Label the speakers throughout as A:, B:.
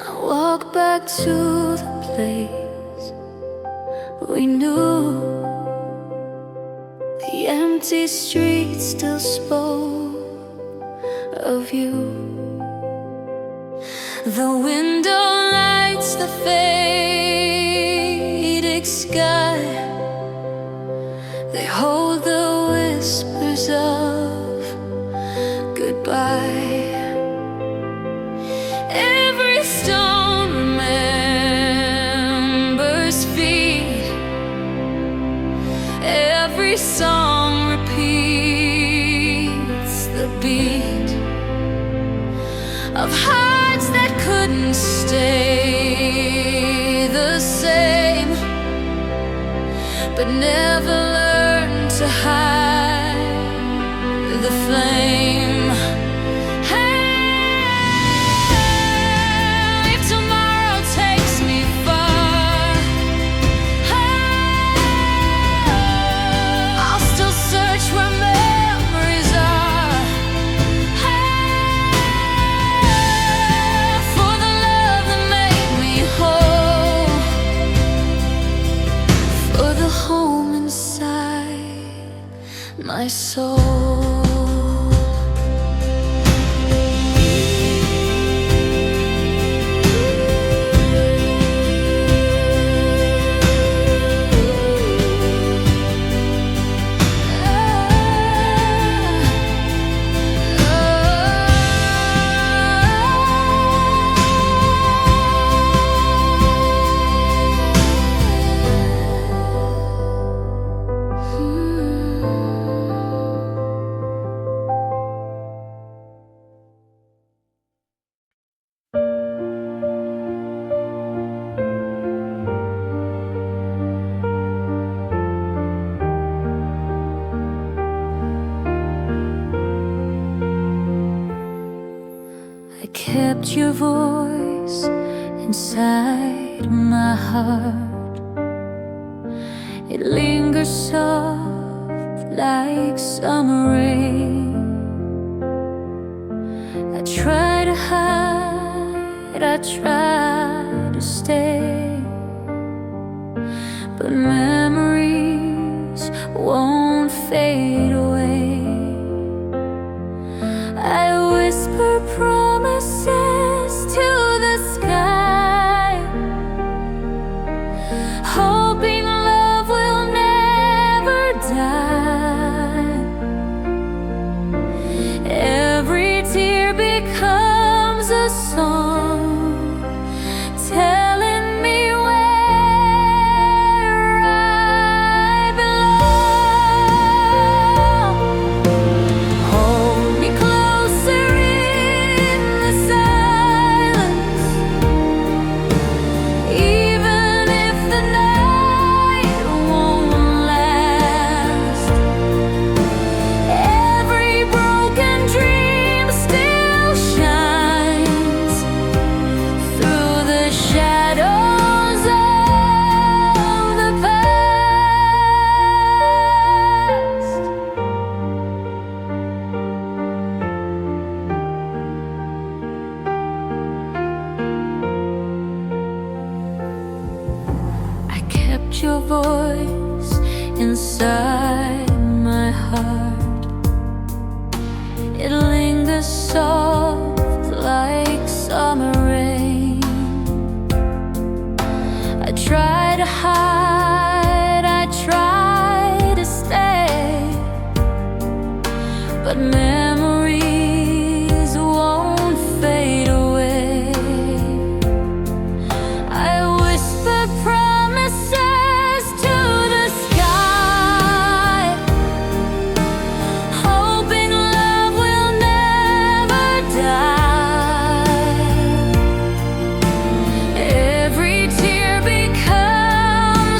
A: I walk back to the place we knew. The empty streets still spoke of you. The window lights, the fading sky, they hold the whispers of goodbye. Every stone remembers feet, every song repeats the beat of hearts that couldn't stay the same, but never learned to hide the flame. Hey, if tomorrow takes me far, I'll still search where memories are. For the love that made me whole, for the home inside my soul. I kept your voice inside my heart. It lingers soft like summer rain. I try to hide, I try to stay, but memories won't fade away. I whisper promises to the sky, hoping love will never die. Every tear becomes a song, telling me where I belong. Hold me closer in the silence, even if the night won't last. Every broken dream still shines through the shadows of the past. I kept your voice inside my heart. It lingers soft like summer rain. I try to hide, I try to stay, but memories won't fade away. I whisper promises to the sky, hoping love will never die. Every tear becomes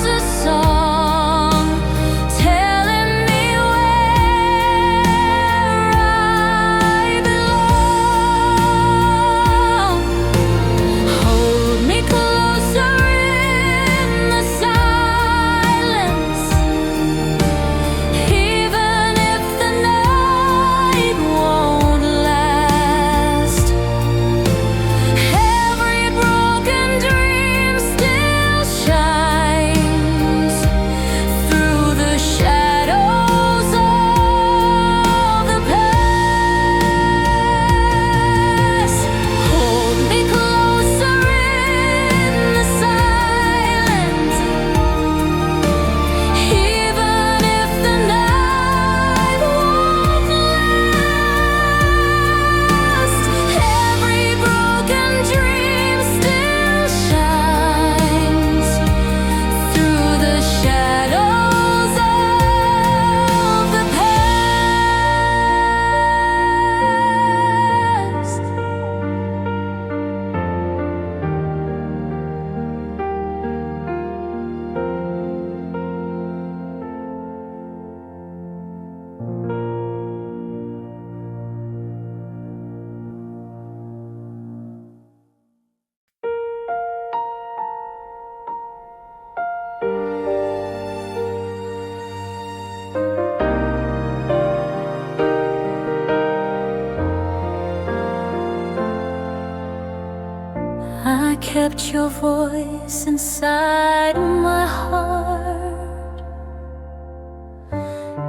A: I kept your voice inside my heart.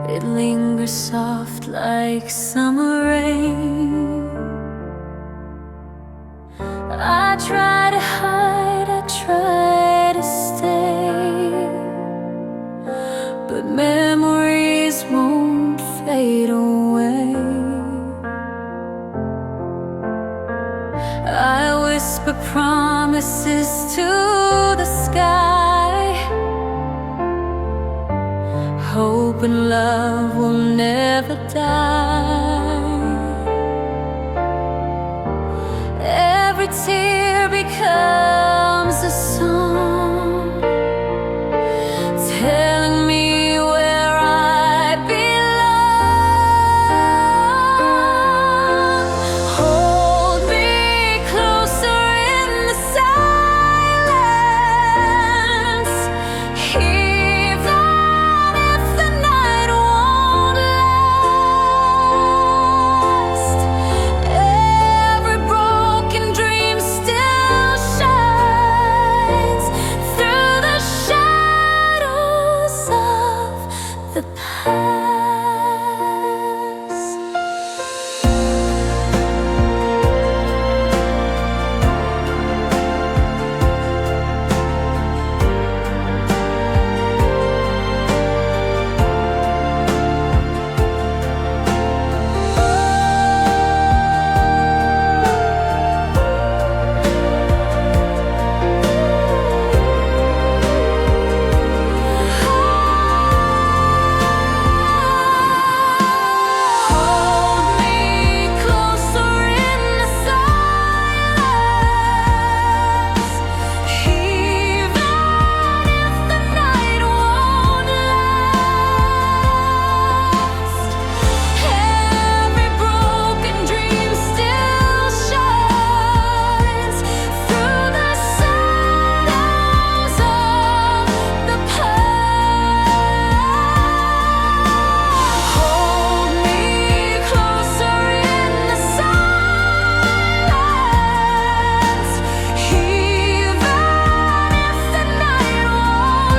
A: It lingers soft like summer rain. I try to hide, I try to stay, but memories won't fade away. I whisper promises to the sky, hope and love will never die. Every tear becomes a song, telling me where I belong. Hold me closer in the silence, even if the night won't last. Every broken dream still shines through the shadows of the past. Hold me closer in the silence, even if the night won't last. Every broken dream still shines through the shadows of the past. Hold me closer in the silence, even if the night won't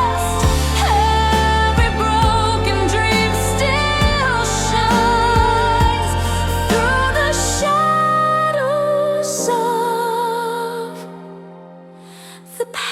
A: last. Every broken dream still shines through the shadows of the past.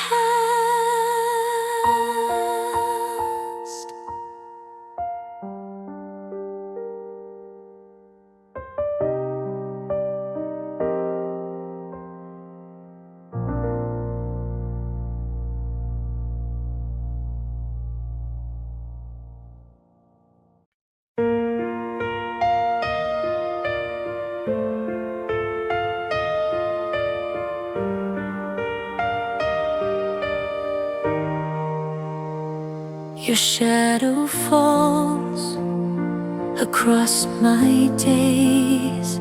A: Your shadow falls across my days,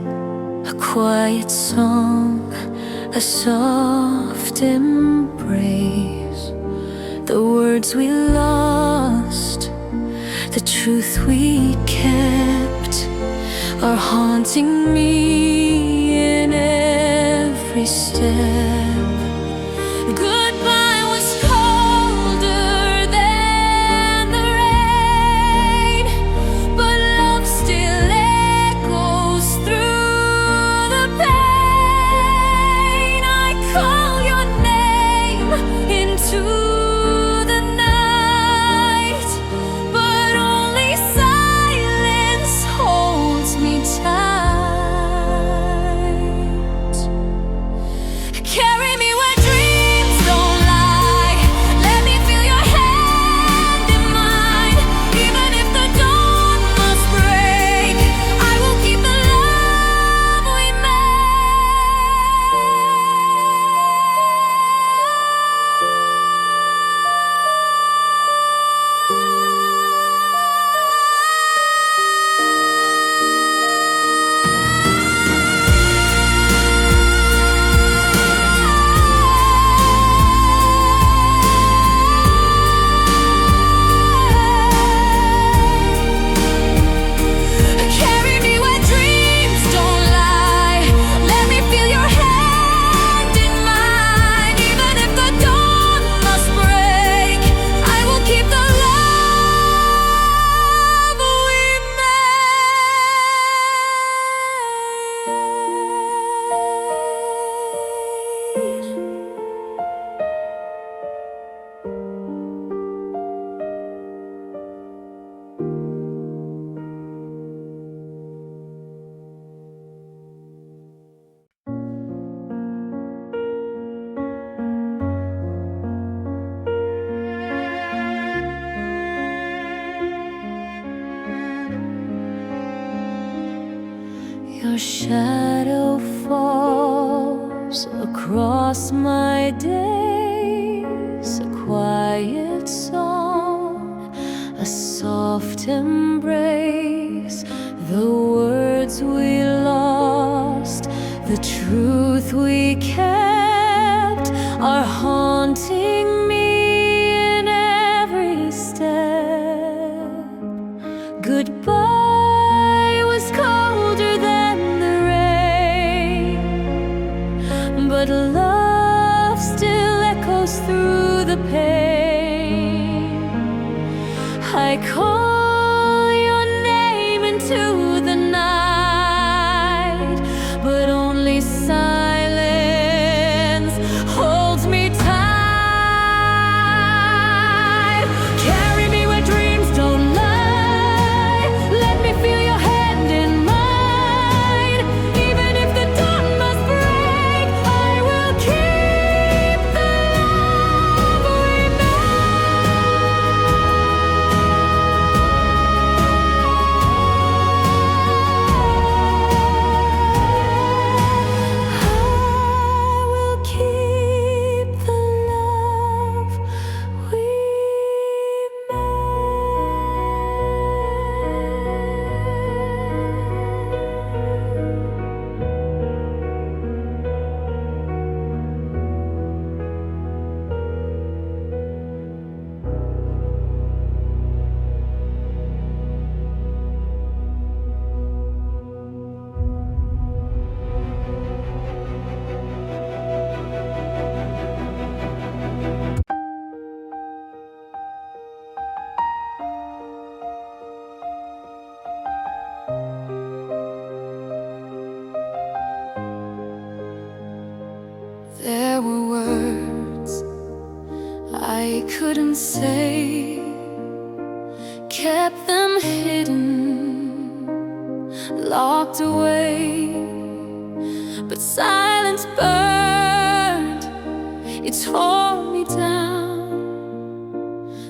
A: a quiet song, a soft embrace. The words we lost, the truth we kept, are haunting me in every step. Goodbye was colder than the rain, but love still echoes through the pain. I call your name into the night, but only silence holds me tight. shadow falls across my days, a quiet song, a soft embrace, the words we lost, the truth we kept are haunting me in every step. Goodbye was colder than the rain, but love still echoes through the pain. I call your name into the night, but only silence holds me tight. Carry me where dreams don't lie. Let me feel your hand in mine. Even if the dawn must break, I will keep the love we I will keep the love we There were words I couldn't say, kept them hidden, locked away. But silence burned, it tore me down.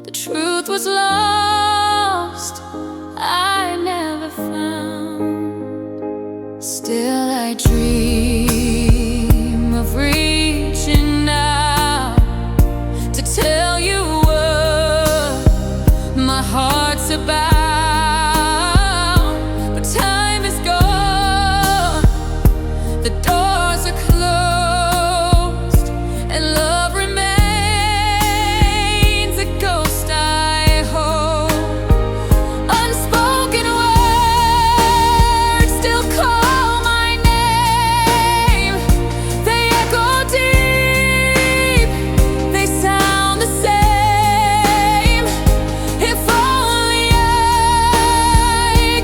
A: The truth was lost, I never found. Still I dream of reaching out to tell you what my heart's about. But time is gone, the doors are closed, and love remains a ghost I hold. Unspoken words still call my name. They echo deep, they sound the same. If only I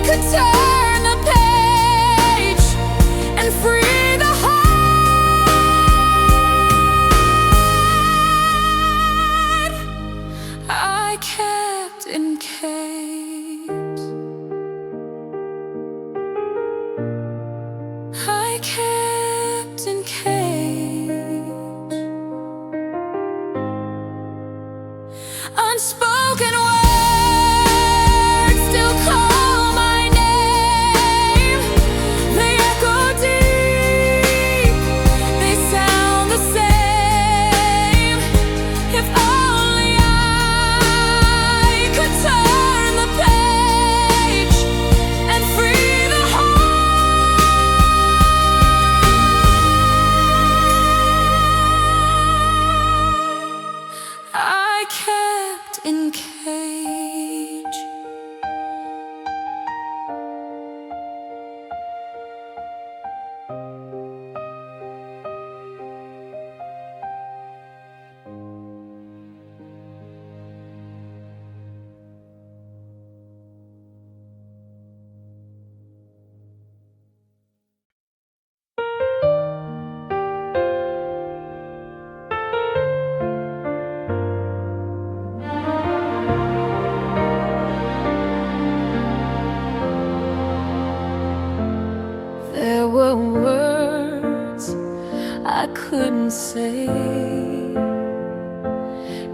A: could turn the page and free the heart I kept in cage. I kept in cage. Unspoken words still call my name. They echo deep, they sound the same. If only I could turn the page and free the heart I kept in cage. There were words I couldn't say,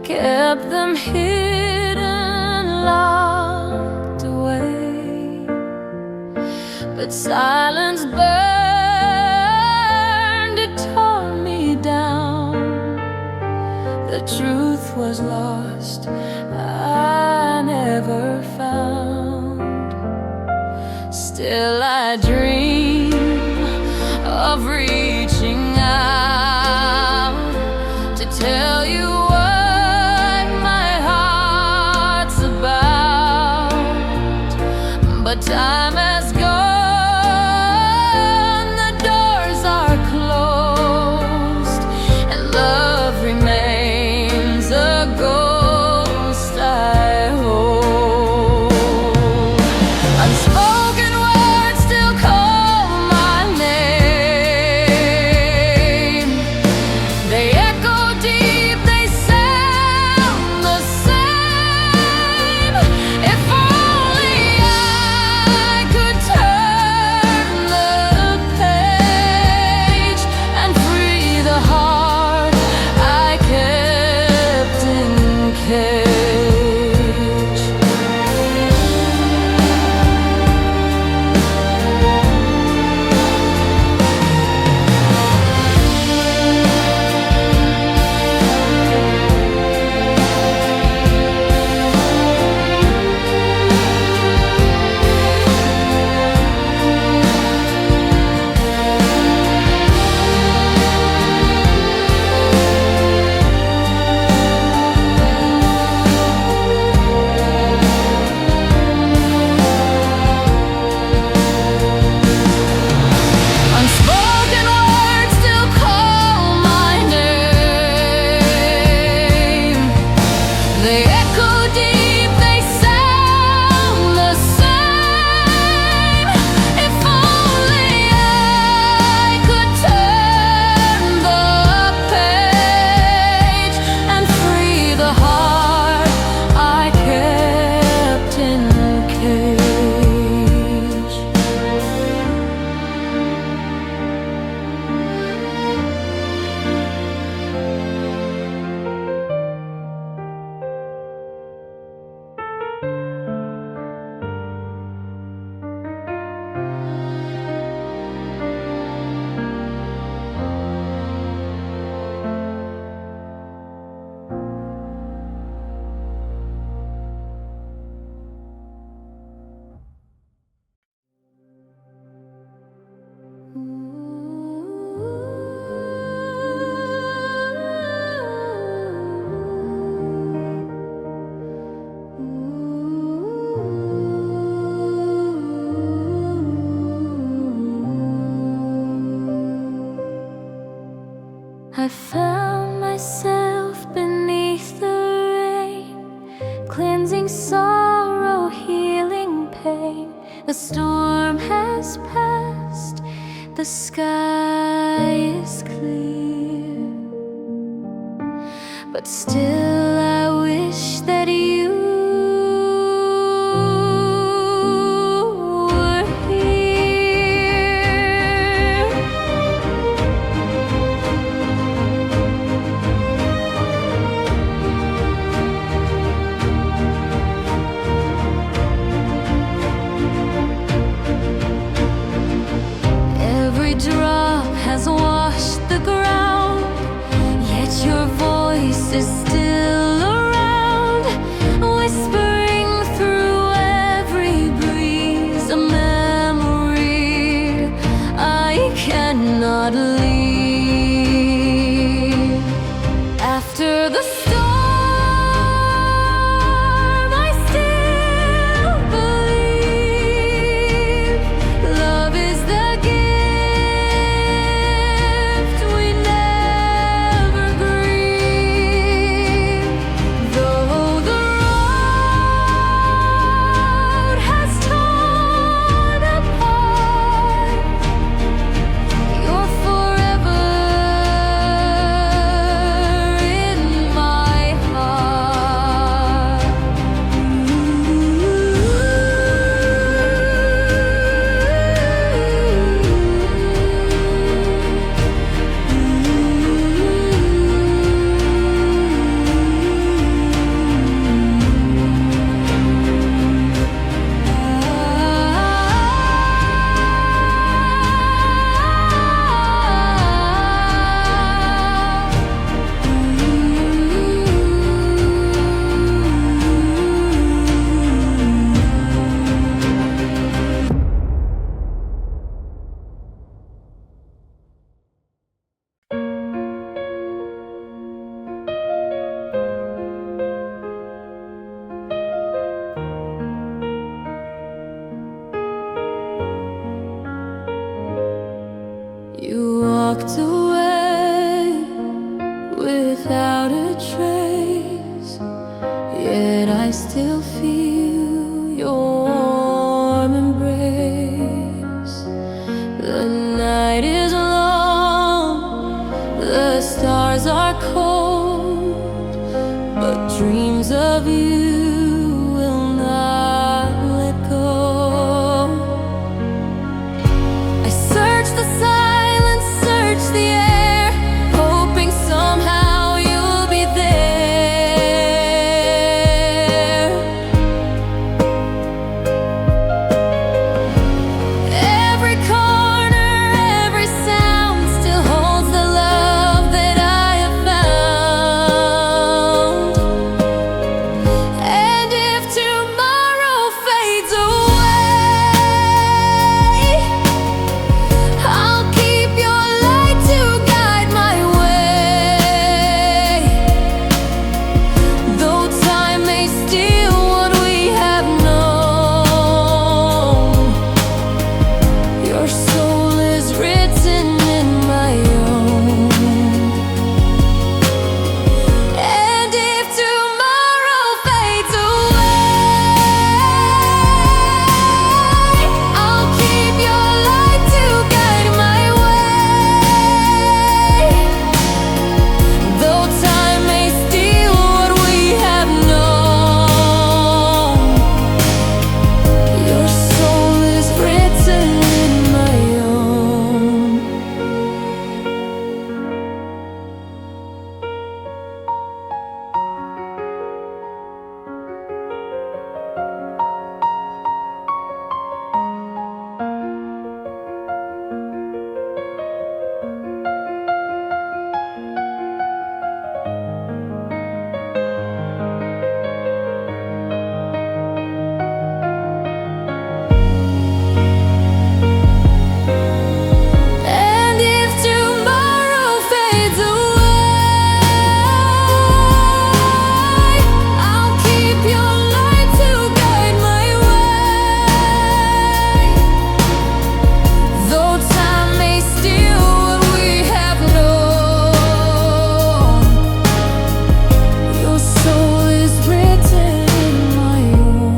A: kept them hidden, locked away. But silence burst reaching out to tell you what my heart's about. But time has gone, the doors are closed, and love remains a ghost I hold. Unspoken words still call my name. They echo deep, they sound the same. If only I could turn the page and free the heart I kept in cage. Unspoken words still call my name. They echo deep, they sound the same. If only I could turn the page and free the heart I kept in cage. I found myself beneath the rain, cleansing sorrow, healing pain. The storm has passed, the sky is clear, but still I wish that you were here. Every drop has washed the ground, yet your voice is still around, whispering through every breeze a memory I cannot leave. After the storm, I still believe love is the gift we never grieve. Though the road has torn apart, you're forever fades away without a trace, yet I still feel your warm embrace. The night is long, the stars are cold, but dreams of you will not let go. I search the silence, search the air, hoping somehow you'll be there. Every corner, every sound still holds the love that I have found. And if tomorrow fades away, I'll keep your light to guide my way. Though time may steal what we have known, your soul is written in my own. And if tomorrow fades away, I'll keep your light to guide my way. Though time may steal what we have known, your soul is written in my own. And if tomorrow fades away, I'll keep your light to guide my way. Though time may steal what we have known, your soul is written in my own.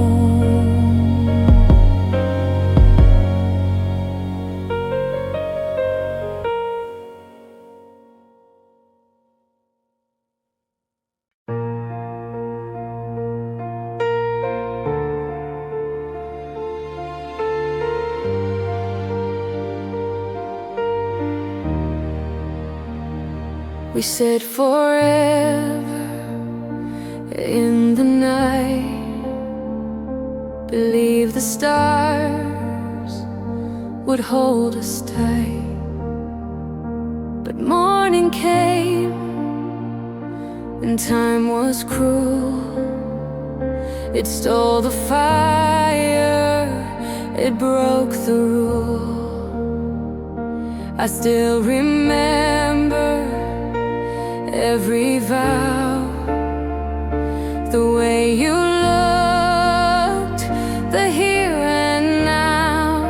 A: We said forever in the night, believe the stars would hold us tight. But morning came and time was cruel. It stole the fire, it broke the rule. I still remember every vow, the way you looked, the here and now,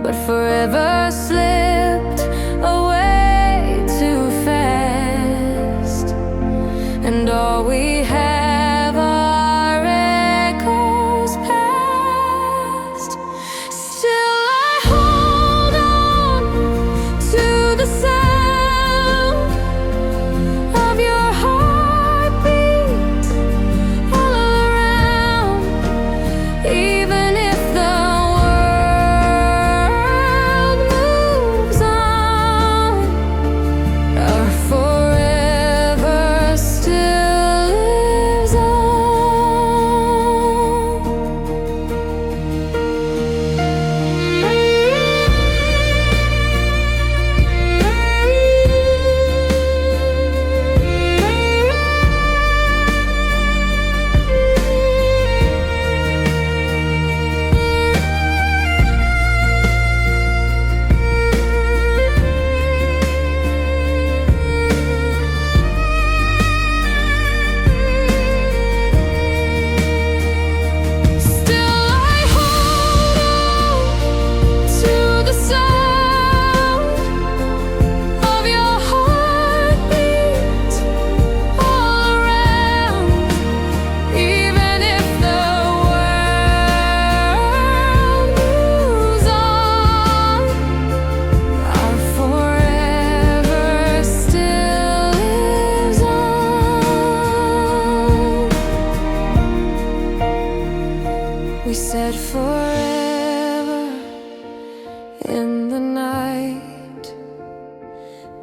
A: but forever slipped away too fast, and all we have are echoes past. Still I hold on to the sound of your heartbeat all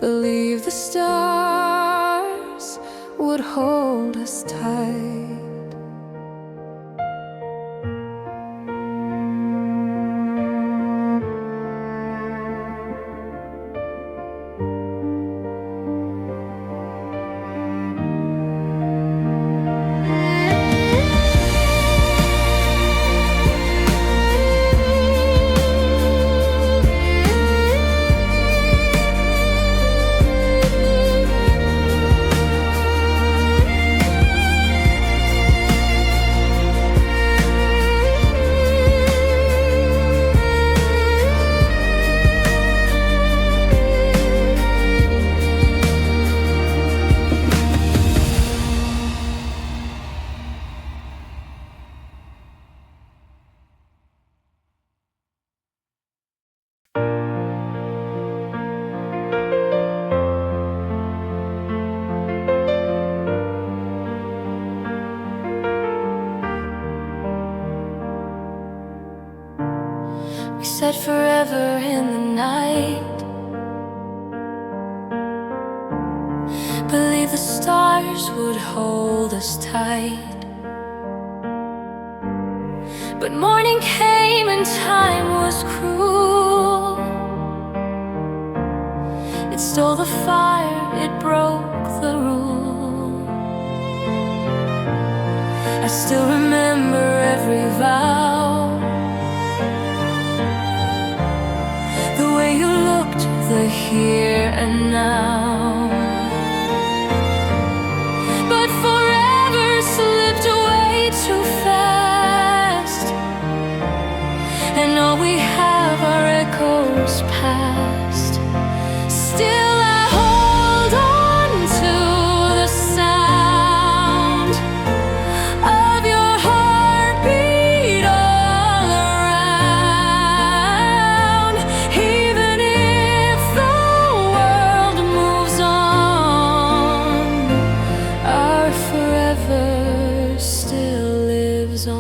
A: Believe the stars would hold us tight. We said forever in the night. Believe the stars would hold us tight. But morning came and time was cruel. It stole the fire, it broke the rule. I still remember every vow, the way you looked, the here and now. But forever slipped away too fast, and all we have are echoes past. Still I hold on to the sound of your heartbeat all around. Even if the world moves on, our forever still lives on.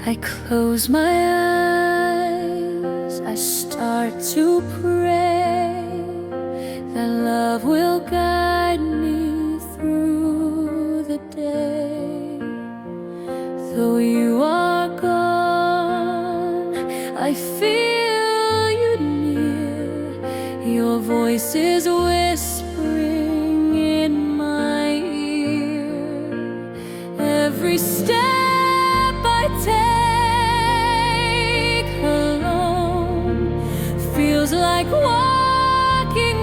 A: I close my eyes, I start to pray that love will guide me through the day. Though you are gone, I feel you near. Your voice is whispering in my ear. Every step I take alone feels like walking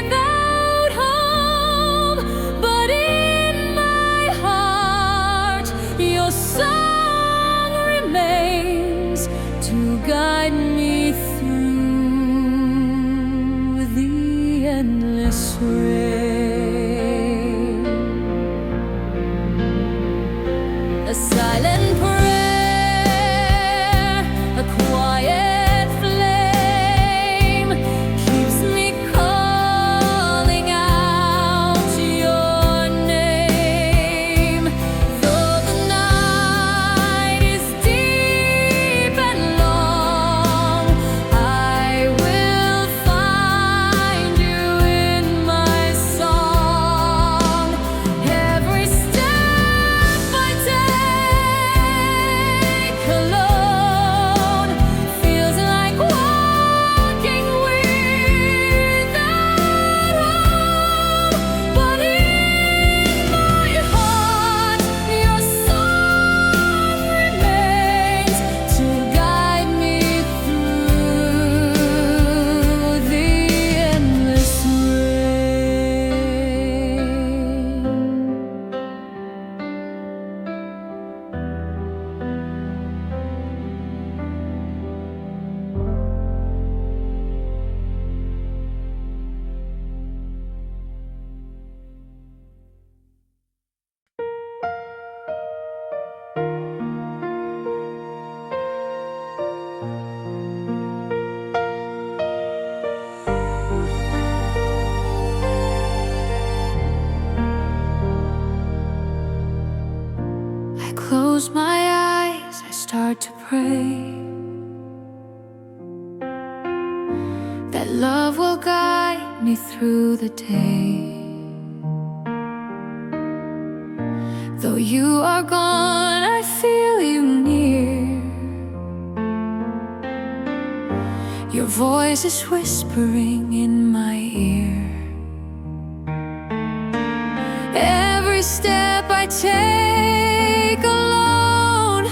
A: without home. But in my heart, your song remains to guide me through the endless rain. A silent prayer, a quiet flame keeps me calling out your name. Though the night is deep and long, I will find you in my song. close my eyes, I start to pray that love will guide me through the day. Though you are gone, I feel you near. Your voice is whispering in my ear. Every step I take alone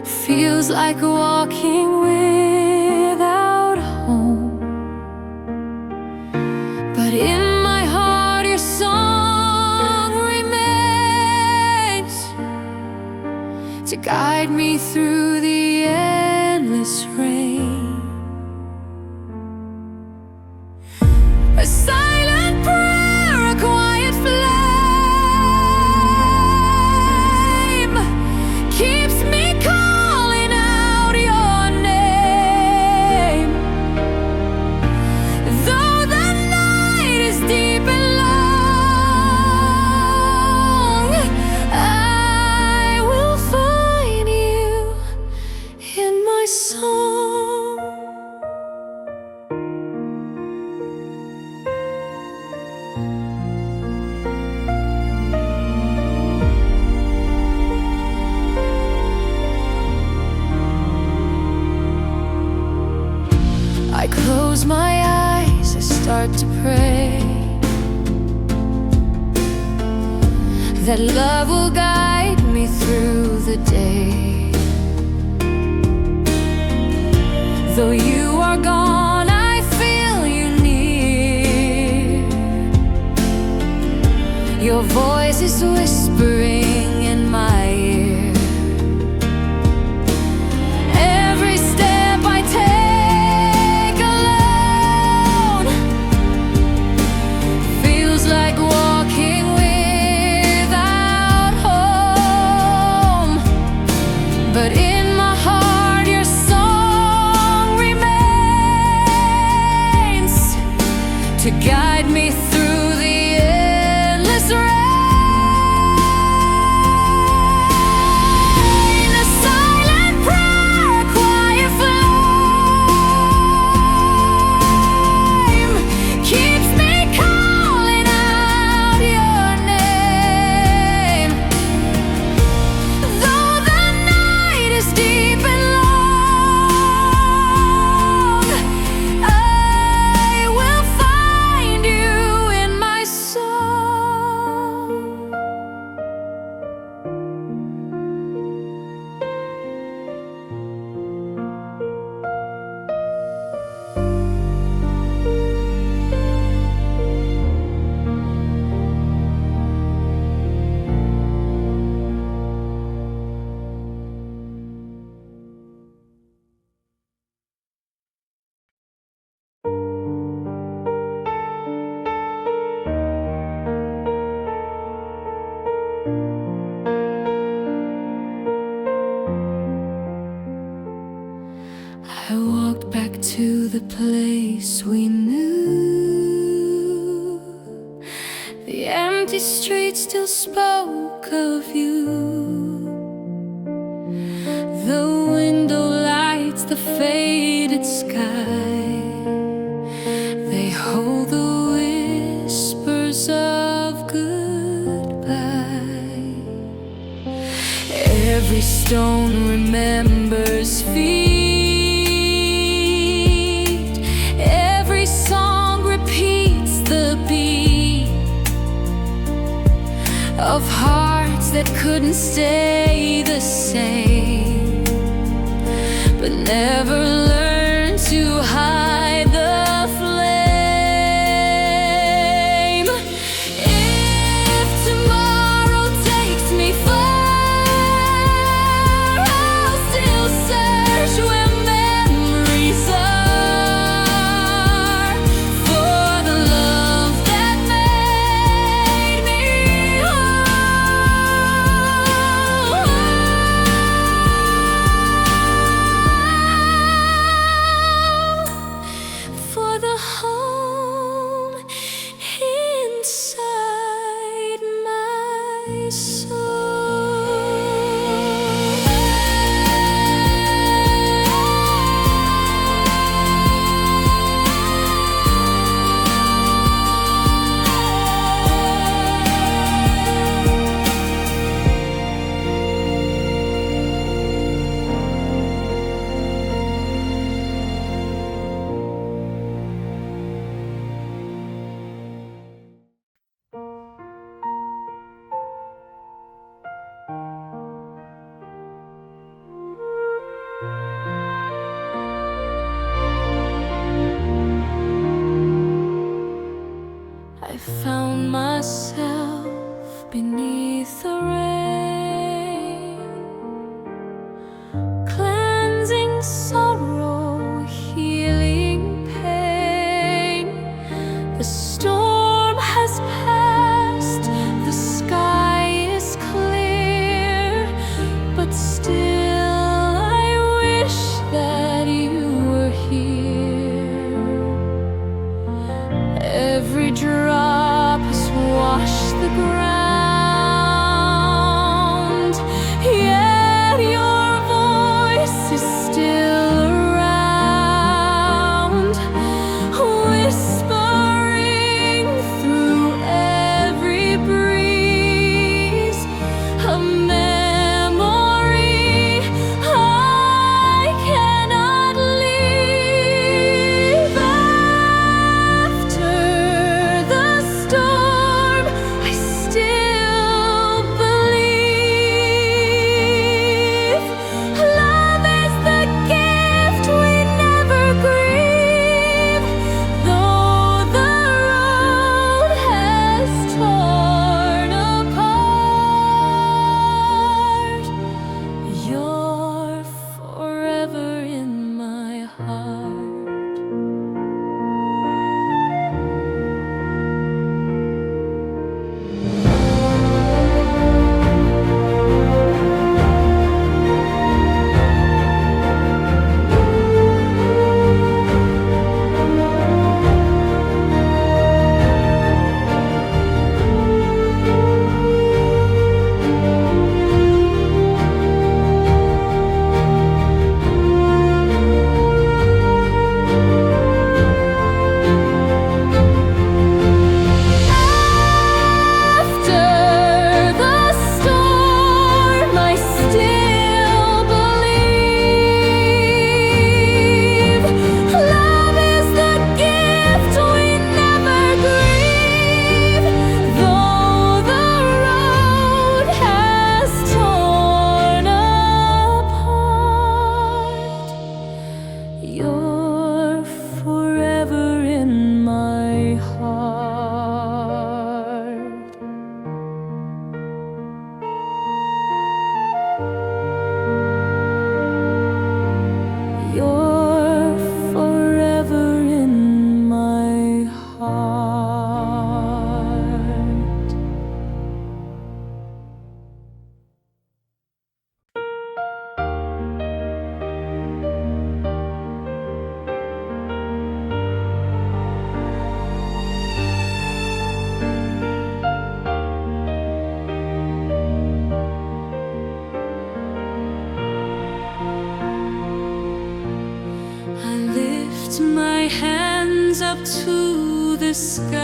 A: feels like walking without home. But in my heart your song remains to guide me through the endless rain. A silent prayer, a quiet flame keeps me calling out your name. Though the night is deep and long, I will find you in my song. I close my eyes, I start to pray that love will guide me through the day. Though you are gone, I feel you near. Your voice is whispering in my ear. Every step I take alone feels like walking without home. But in my heart your song remains to guide me through the endless rain. A silent prayer, a quiet flame keeps me calling out your name. Though the night is deep and long, I will find you in my song. I walked back to the place we knew. The empty streets still spoke of you. The window lights, the faded sky, they hold the whispers of goodbye. Every stone remembers feet. Every song repeats the beat of hearts that couldn't stay the same, but never learned to hide the flame. If tomorrow takes me far, I'll still search where memories are for the love that made me whole. to the sky,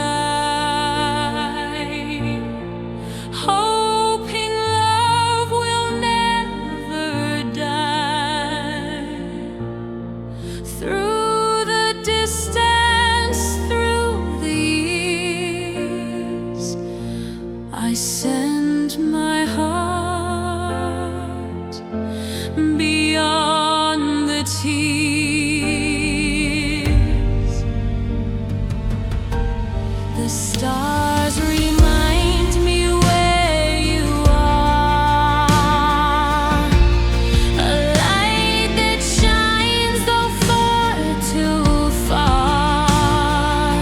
A: hoping love will never die. Through the distance, through the years, I send my heart beyond the tears. The stars remind me where you are, a light that shines though far too far.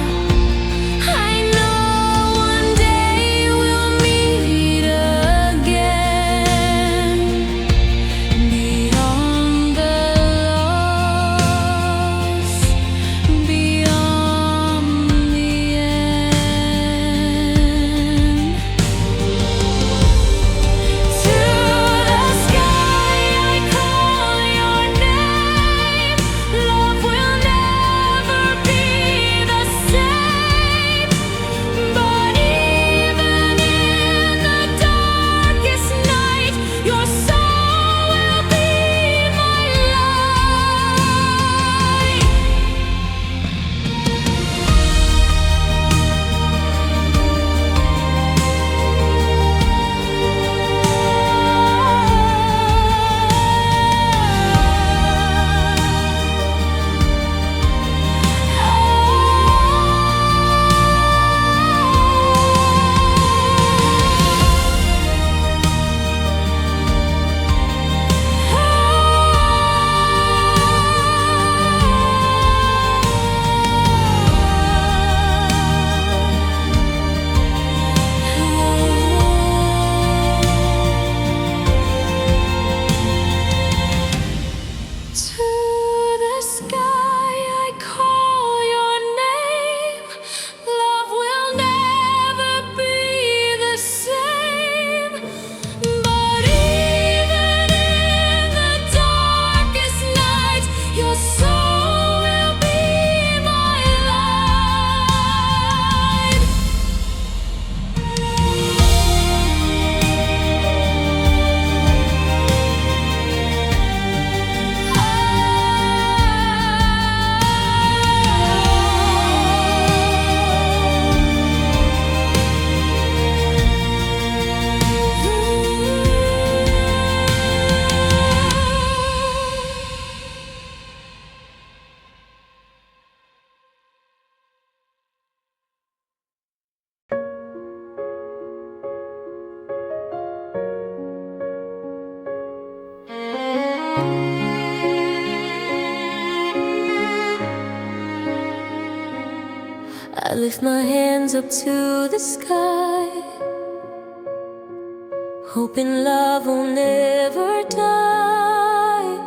A: I know one day we'll meet again, beyond the loss, beyond the end. To the sky I call your name. Love will never be the same. But even in the darkest night, your soul will be my light. To the sky I call your name. Love will never be the same. But even in the darkest night, your soul will be my light. I lift my hands up to the sky, hoping love will never die.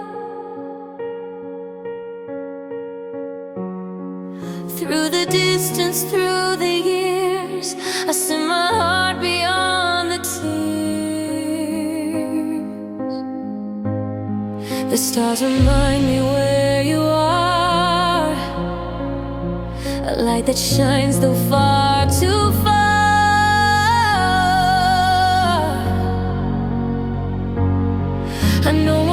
A: Through the distance, through the years, I send my heart beyond the tears. The stars remind me where you are, a light that shines though far too far. I know